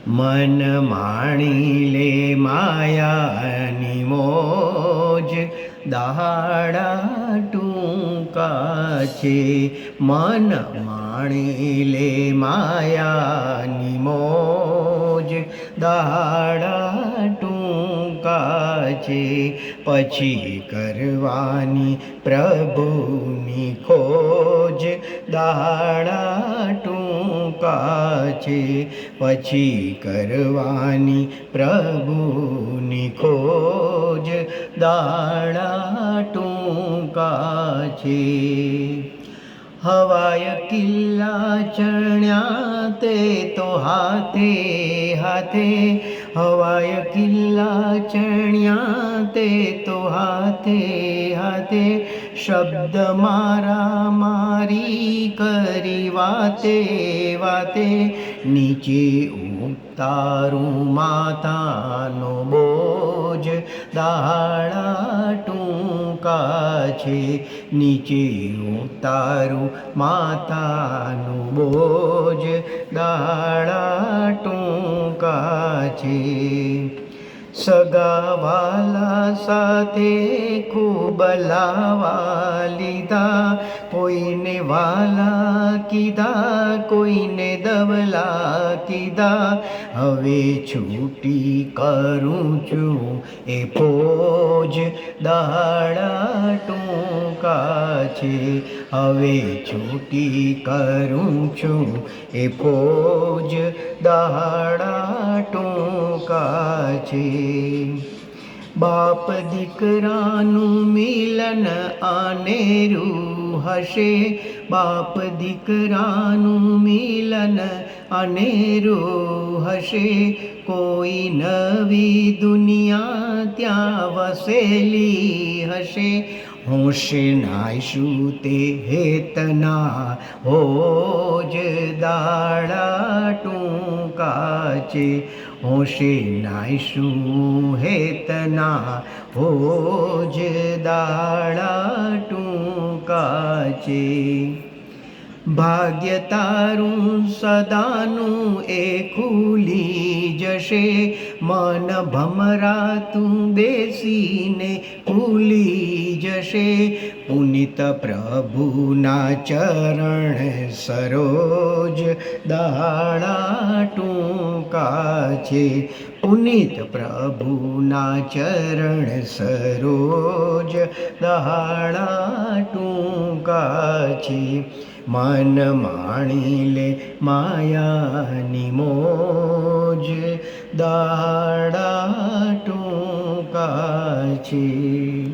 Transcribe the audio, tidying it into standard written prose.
મન માણી લે માયાની મોજ, દાડા ટૂંકા છે. મન માણી લે માયાની મોજ, દાડા ટૂંકા છે. પછી કરવાની પ્રભુની ખોજ, દાડા ટૂંકા છે. પછી કરવાની પ્રભુની ખોજ, દાડા ટૂંકા છે. હવાય કિલ્લા ચણ્યા તે તો હાથે હાથે, હવાય કિલ્લા ચણ્યા તે તો હાથે હાથે. શબ્દ મારા મારી કરી વાતે વાતે, નીચે ઉતારું માથાનો બોજ, દાડા ટૂંકા છે. નીચે ઉતારું માથાનો બોજ, દાડા ટૂંકા છે. સગાવાલા સાથે ખૂબ લાવા લીધા, કોઈને વાલા કીધા, કોઈને દવલા કીધા. હવે છૂટી કરું છું એ ફોજ, દાડા ટૂંકા છે. હવે છૂટી કરું છું એ ફોજ, દાડા ટૂંકા છે. બાપ દીકરાનું મિલન અનેરું હશે, બાપ દીકરાનું મિલન અનેરું હશે. કોઈ નવી દુનિયા ત્યાં વસેલી હશે. હોશે નાઈશું તે હેતના હોજ, દાડા ટૂંકા છે. હોશે નાઈશું હેતના હોજ, દાડા ટૂંકા છે. ભાગ્ય તારું સદાનું એ ખુલી જશે, મન ભમરાતું બેસીને ભૂલી જશે. પુનિત પ્રભુના ચરણ સરોજ, દાડા ટૂંકા છે. પુનિત પ્રભુના ચરણ સરોજ, દાડા ટૂંકા છે. મન માણી લે માયાની મોજ, દાડા ટૂંકા છે.